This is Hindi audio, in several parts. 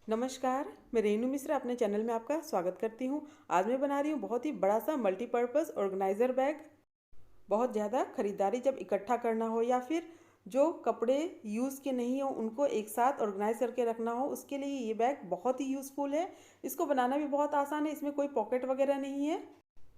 नमस्कार, मैं रेनू मिश्रा अपने चैनल में आपका स्वागत करती हूँ। आज मैं बना रही हूँ बहुत ही बड़ा सा मल्टीपर्पज़ ऑर्गेनाइज़र बैग। बहुत ज़्यादा खरीदारी जब इकट्ठा करना हो या फिर जो कपड़े यूज़ के नहीं हो उनको एक साथ ऑर्गेनाइज करके रखना हो, उसके लिए ये बैग बहुत ही यूज़फुल है। इसको बनाना भी बहुत आसान है, इसमें कोई पॉकेट वगैरह नहीं है।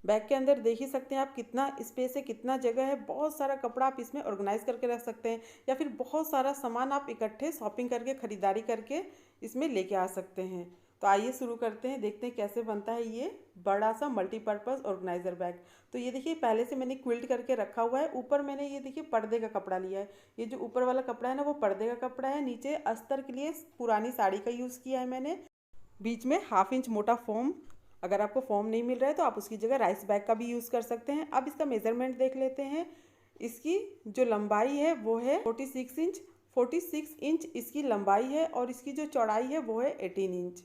बैग के अंदर देख ही सकते हैं आप कितना स्पेस है, कितना जगह है। बहुत सारा कपड़ा आप इसमें ऑर्गेनाइज करके रख सकते हैं या फिर बहुत सारा सामान आप इकट्ठे शॉपिंग करके खरीदारी करके इसमें लेके आ सकते हैं। तो आइए शुरू करते हैं, देखते हैं कैसे बनता है ये बड़ा सा मल्टीपर्पज़ ऑर्गेनाइज़र बैग। तो ये देखिए पहले से मैंने क्विल्ट करके रखा हुआ है। ऊपर मैंने ये देखिए पर्दे का कपड़ा लिया है। ये जो ऊपर वाला कपड़ा है ना वो पर्दे का कपड़ा है। नीचे अस्तर के लिए पुरानी साड़ी का यूज़ किया है मैंने। बीच में 1/2 इंच मोटा फोम। अगर आपको फोम नहीं मिल रहा है तो आप उसकी जगह राइस बैग का भी यूज़ कर सकते हैं। अब इसका मेज़रमेंट देख लेते हैं। इसकी जो लंबाई है वो है 46 इंच। 46 इंच इसकी लंबाई है और इसकी जो चौड़ाई है वो है 18 इंच।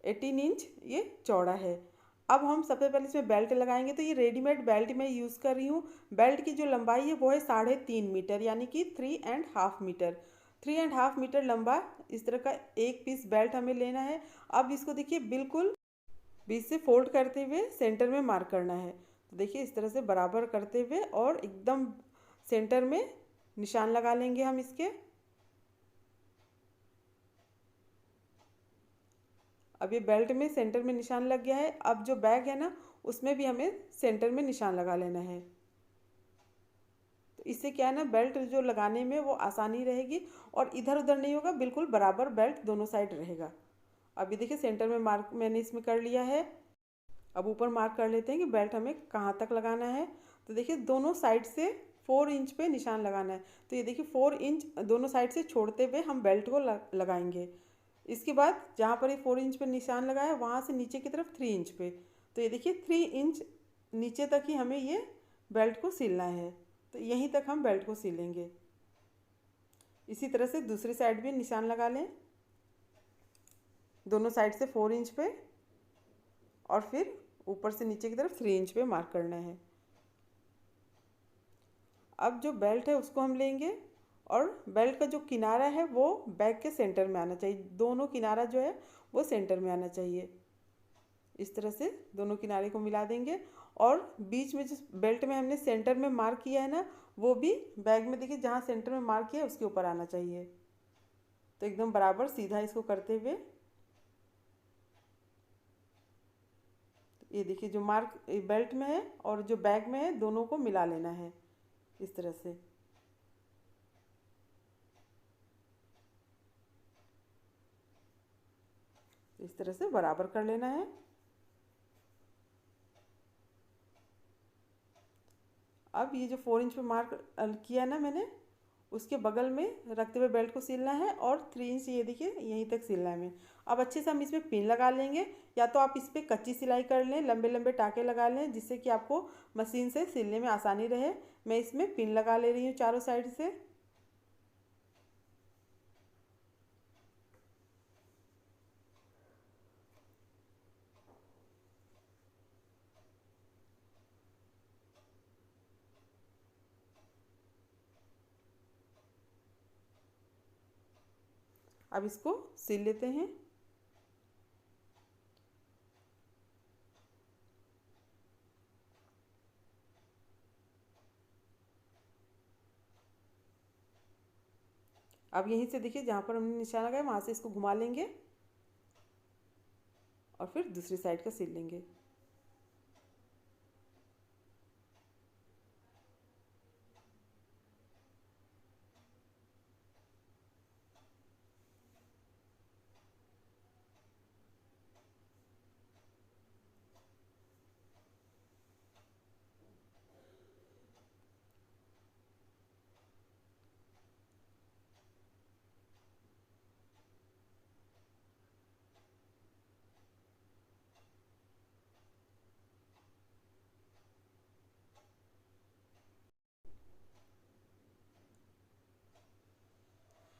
18 इंच ये चौड़ा है। अब हम सबसे पहले इसमें बेल्ट लगाएंगे। तो ये रेडीमेड बेल्ट मैं यूज़ कर रही हूँ। बेल्ट की जो लंबाई है वो है 3.5 मीटर, यानी कि 3.5 मीटर। 3.5 मीटर लंबा इस तरह का एक पीस बेल्ट हमें लेना है। अब इसको देखिए बिल्कुल बीच से फोल्ड करते हुए सेंटर में मार्क करना है। तो देखिए इस तरह से बराबर करते हुए और एकदम सेंटर में निशान लगा लेंगे हम इसके। अब ये बेल्ट में सेंटर में निशान लग गया है। अब जो बैग है ना उसमें भी हमें सेंटर में निशान लगा लेना है। तो इससे क्या है ना, बेल्ट जो लगाने में वो आसानी रहेगी और इधर उधर नहीं होगा, बिल्कुल बराबर बेल्ट दोनों साइड रहेगा। अभी देखिए सेंटर में मार्क मैंने इसमें कर लिया है। अब ऊपर मार्क कर लेते हैं कि बेल्ट हमें कहाँ तक लगाना है। तो देखिए दोनों साइड से 4 इंच पे निशान लगाना है। तो ये देखिए 4 इंच दोनों साइड से छोड़ते हुए हम बेल्ट को लगाएंगे। इसके बाद जहाँ पर ये 4 इंच पे निशान लगाया है वहाँ से नीचे की तरफ 3 इंच पे। तो ये देखिए 3 इंच नीचे तक ही हमें ये बेल्ट को सिलना है। तो यहीं तक हम बेल्ट को सिलेंगे। इसी तरह से दूसरी साइड भी निशान लगा लें, दोनों साइड से 4 इंच पे और फिर ऊपर से नीचे की तरफ 3 इंच पे मार्क करना है। अब जो बेल्ट है उसको हम लेंगे और बेल्ट का जो किनारा है वो बैग के सेंटर में आना चाहिए। दोनों किनारा जो है वो सेंटर में आना चाहिए। इस तरह से दोनों किनारे को मिला देंगे और बीच में जिस बेल्ट में हमने सेंटर में मार्क किया है ना वो भी बैग में देखिए जहाँ सेंटर में मार्क किया है उसके ऊपर आना चाहिए। तो एकदम बराबर सीधा इसको करते हुए ये देखिए जो मार्क बेल्ट में है और जो बैग में है दोनों को मिला लेना है इस तरह से। इस तरह से बराबर कर लेना है। अब ये जो 4 इंच पे मार्क किया ना मैंने उसके बगल में रखते हुए बेल्ट को सिलना है और 3 इंच ये देखिए यहीं तक सिलना है हमें। अब अच्छे से हम इसमें पिन लगा लेंगे, या तो आप इस पर कच्ची सिलाई कर लें, लंबे लंबे टाके लगा लें जिससे कि आपको मशीन से सिलने में आसानी रहे। मैं इसमें पिन लगा ले रही हूँ चारों साइड से। अब इसको सिल लेते हैं। अब यहीं से देखिए जहाँ पर हमने निशान लगाया वहाँ से इसको घुमा लेंगे और फिर दूसरी साइड का सिल लेंगे।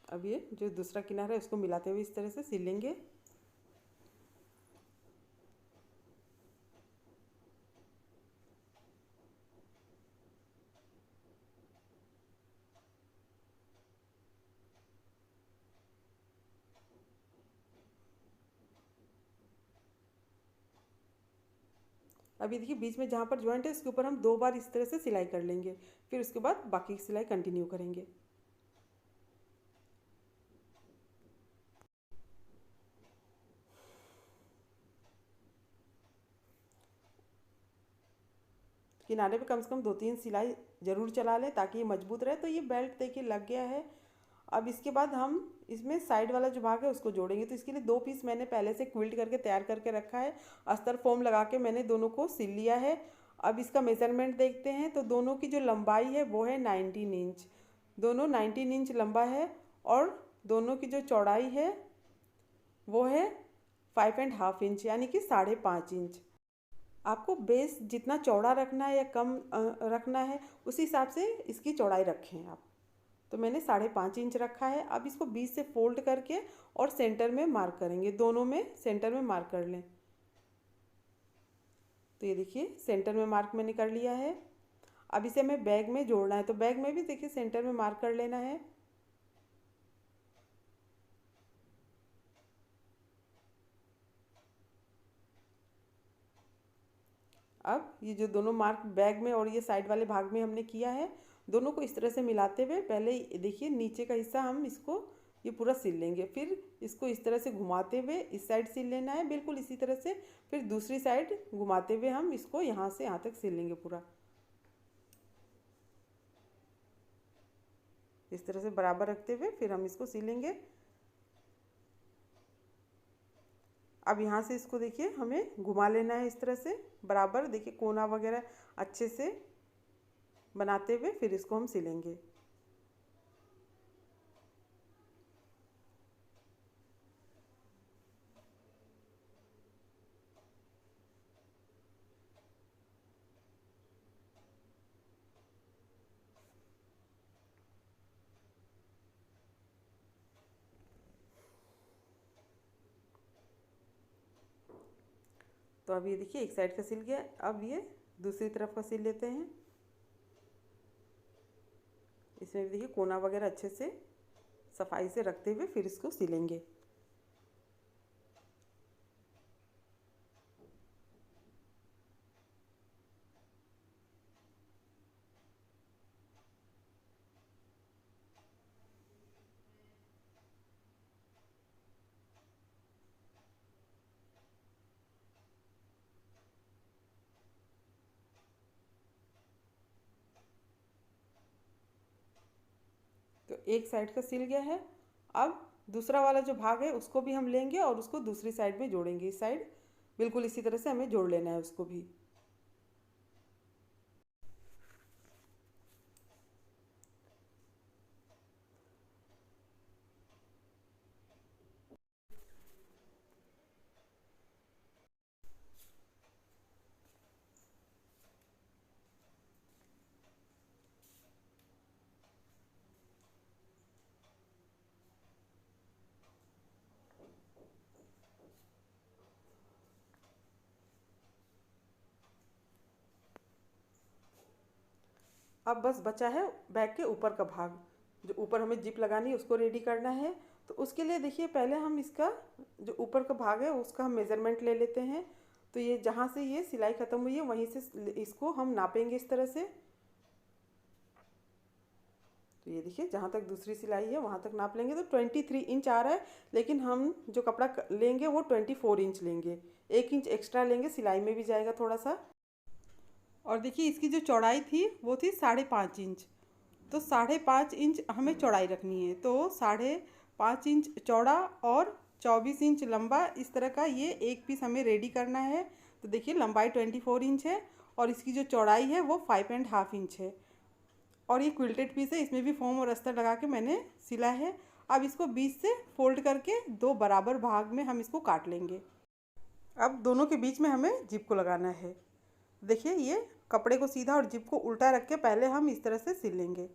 अब ये जो दूसरा किनारा है उसको मिलाते हुए इस तरह से सिल लेंगे। अभी देखिए बीच में जहाँ पर जॉइंट है उसके ऊपर हम 2 बार इस तरह से सिलाई कर लेंगे, फिर उसके बाद बाकी की सिलाई कंटिन्यू करेंगे। किनारे पे कम से कम 2-3 सिलाई ज़रूर चला लें ताकि ये मजबूत रहे। तो ये बेल्ट देखिए लग गया है। अब इसके बाद हम इसमें साइड वाला जो भाग है उसको जोड़ेंगे। तो इसके लिए 2 पीस मैंने पहले से क्विल्ट करके तैयार करके रखा है। अस्तर फोम लगा के मैंने दोनों को सिल लिया है। अब इसका मेज़रमेंट देखते हैं। तो दोनों की जो लंबाई है वो है 19 इंच, दोनों 19 इंच लंबा है। और दोनों की जो चौड़ाई है वो है 5.5 इंच, यानी कि 5.5 इंच। आपको बेस जितना चौड़ा रखना है या कम रखना है उसी हिसाब से इसकी चौड़ाई रखें आप। तो मैंने 5.5 इंच रखा है। अब इसको बीच से फोल्ड करके और सेंटर में मार्क करेंगे, दोनों में सेंटर में मार्क कर लें। तो ये देखिए सेंटर में मार्क मैंने कर लिया है। अब इसे हमें बैग में जोड़ना है। तो बैग में भी देखिए सेंटर में मार्क कर लेना है। अब ये जो दोनों मार्क बैग में और ये साइड वाले भाग में हमने किया है, दोनों को इस तरह से मिलाते हुए पहले देखिए नीचे का हिस्सा हम इसको ये पूरा सिल लेंगे। फिर इसको इस तरह से घुमाते हुए इस साइड सिल लेना है, बिल्कुल इसी तरह से। फिर दूसरी साइड घुमाते हुए हम इसको यहाँ से यहाँ तक सिल लेंगे पूरा। इस तरह से बराबर रखते हुए फिर हम इसको सिलेंगे। अब यहाँ से इसको देखिए हमें घुमा लेना है इस तरह से बराबर। देखिए कोना वगैरह अच्छे से बनाते हुए फिर इसको हम सिलेंगे। तो अब ये देखिए एक साइड का सिल गया। अब ये दूसरी तरफ का सिल लेते हैं। इसमें भी देखिए कोना वगैरह अच्छे से सफाई से रखते हुए फिर इसको सिलेंगे। तो एक साइड का सिल गया है। अब दूसरा वाला जो भाग है उसको भी हम लेंगे और उसको दूसरी साइड में जोड़ेंगे। इस साइड बिल्कुल इसी तरह से हमें जोड़ लेना है उसको भी। अब बस बचा है बैग के ऊपर का भाग, जो ऊपर हमें जिप लगानी है उसको रेडी करना है। तो उसके लिए देखिए पहले हम इसका जो ऊपर का भाग है उसका हम मेज़रमेंट ले लेते हैं। तो ये जहाँ से ये सिलाई ख़त्म हुई है वहीं से इसको हम नापेंगे इस तरह से। तो ये देखिए जहाँ तक दूसरी सिलाई है वहाँ तक नाप लेंगे। तो 23 इंच आ रहा है, लेकिन हम जो कपड़ा लेंगे वो 24 इंच लेंगे। 1 इंच एक्स्ट्रा लेंगे, सिलाई में भी जाएगा थोड़ा सा। और देखिए इसकी जो चौड़ाई थी वो थी 5.5 इंच। तो 5.5 इंच हमें चौड़ाई रखनी है। तो 5.5 इंच चौड़ा और 24 इंच लंबा, इस तरह का ये एक पीस हमें रेडी करना है। तो देखिए लंबाई 24 इंच है और इसकी जो चौड़ाई है वो 5.5 इंच है। और ये क्विल्टेड पीस है, इसमें भी फोम और अस्तर लगा के मैंने सिला है। अब इसको बीच से फोल्ड करके 2 बराबर भाग में हम इसको काट लेंगे। अब दोनों के बीच में हमें जिप को लगाना है। देखिए ये कपड़े को सीधा और जिप को उल्टा रख के पहले हम इस तरह से सिल लेंगे।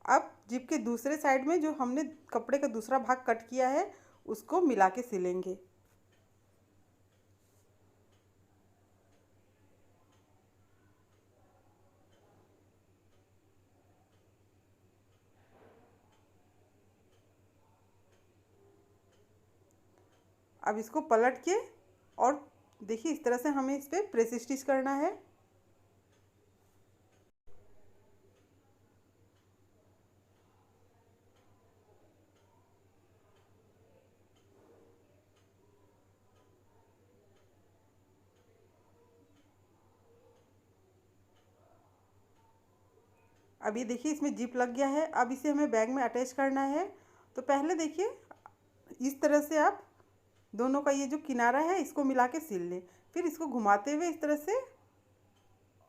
अब जिप के दूसरे साइड में जो हमने कपड़े का दूसरा भाग कट किया है उसको मिला के सिलेंगे। अब इसको पलट के और देखिए इस तरह से हमें इस पर प्रेस स्टिच करना है। अब ये देखिए इसमें जिप लग गया है। अब इसे हमें बैग में अटैच करना है। तो पहले देखिए इस तरह से आप दोनों का ये जो किनारा है इसको मिला के सिल लें। फिर इसको घुमाते हुए इस तरह से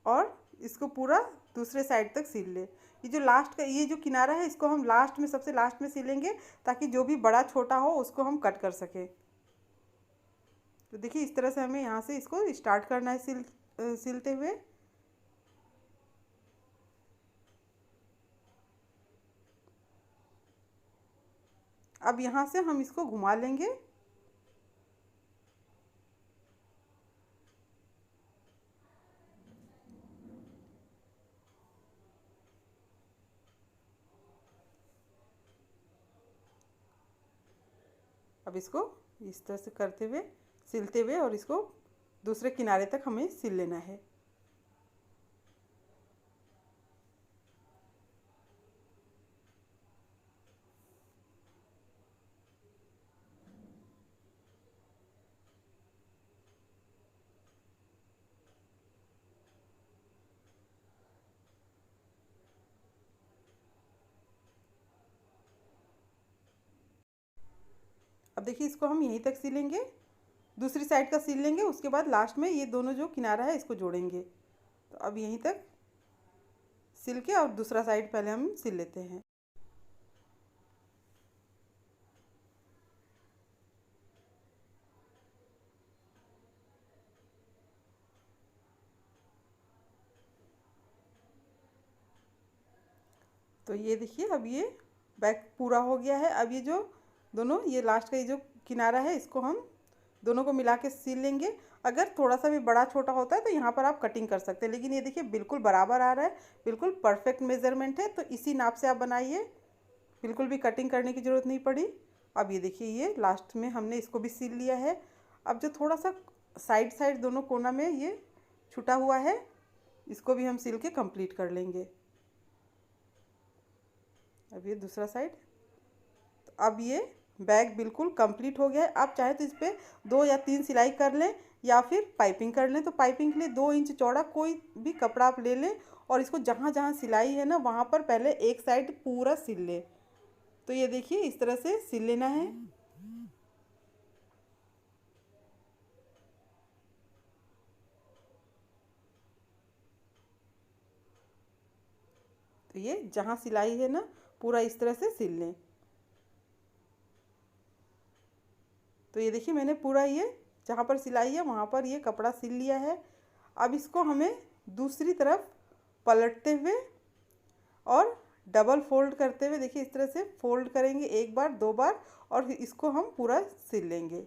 और इसको पूरा दूसरे साइड तक सिल लें। ये जो लास्ट का ये जो किनारा है इसको हम लास्ट में सबसे लास्ट में सिलेंगे, ताकि जो भी बड़ा छोटा हो उसको हम कट कर सकें। तो देखिए इस तरह से हमें यहाँ से इसको स्टार्ट करना है सिलते हुए। अब यहाँ से हम इसको घुमा लेंगे। अब इसको इस तरह से करते हुए सिलते हुए और इसको दूसरे किनारे तक हमें सिल लेना है। अब देखिए इसको हम यहीं तक सिलेंगे, दूसरी साइड का सिल लेंगे, उसके बाद लास्ट में ये दोनों जो किनारा है इसको जोड़ेंगे। तो अब यहीं तक सिल के और दूसरा साइड पहले हम सिल लेते हैं। तो ये देखिए अब ये बैक पूरा हो गया है। अब ये जो दोनों ये लास्ट का ये जो किनारा है इसको हम दोनों को मिला के सिल लेंगे। अगर थोड़ा सा भी बड़ा छोटा होता है तो यहाँ पर आप कटिंग कर सकते हैं, लेकिन ये देखिए बिल्कुल बराबर आ रहा है, बिल्कुल परफेक्ट मेज़रमेंट है। तो इसी नाप से आप बनाइए, बिल्कुल भी कटिंग करने की ज़रूरत नहीं पड़ी। अब ये देखिए ये लास्ट में हमने इसको भी सिल लिया है। अब जो थोड़ा सा साइड साइड दोनों कोना में ये छुटा हुआ है इसको भी हम सिल के कंप्लीट कर लेंगे। अब ये दूसरा साइड। तो अब ये बैग बिल्कुल कंप्लीट हो गया है। आप चाहे तो इस पर 2 या 3 सिलाई कर लें या फिर पाइपिंग कर लें। तो पाइपिंग के लिए 2 इंच चौड़ा कोई भी कपड़ा आप ले लें और इसको जहाँ जहाँ सिलाई है ना वहाँ पर पहले एक साइड पूरा सिल लें। तो ये देखिए इस तरह से सिल लेना है। तो ये जहाँ सिलाई है ना पूरा इस तरह से सिल लें। तो ये देखिए मैंने पूरा ये जहाँ पर सिलाई है वहाँ पर ये कपड़ा सिल लिया है। अब इसको हमें दूसरी तरफ पलटते हुए और डबल फोल्ड करते हुए देखिए इस तरह से फोल्ड करेंगे 1 बार 2 बार और इसको हम पूरा सिल लेंगे।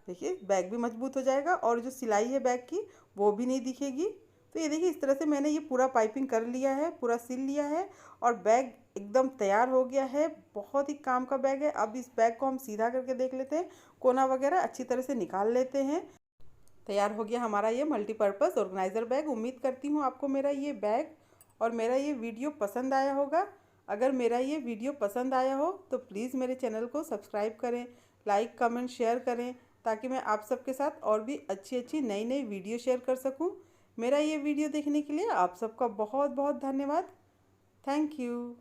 देखिए बैग भी मजबूत हो जाएगा और जो सिलाई है बैग की वो भी नहीं दिखेगी। तो ये देखिए इस तरह से मैंने ये पूरा पाइपिंग कर लिया है, पूरा सिल लिया है और बैग एकदम तैयार हो गया है। बहुत ही काम का बैग है। अब इस बैग को हम सीधा करके देख लेते हैं, कोना वगैरह अच्छी तरह से निकाल लेते हैं। तैयार हो गया हमारा ये मल्टीपर्पज़ ऑर्गेनाइज़र बैग। उम्मीद करती हूँ आपको मेरा ये बैग और मेरा ये वीडियो पसंद आया होगा। अगर मेरा ये वीडियो पसंद आया हो तो प्लीज़ मेरे चैनल को सब्सक्राइब करें, लाइक कमेंट शेयर करें, ताकि मैं आप सबके साथ और भी अच्छी अच्छी नई नई वीडियो शेयर कर सकूं। मेरा ये वीडियो देखने के लिए आप सबका बहुत बहुत धन्यवाद। Thank you.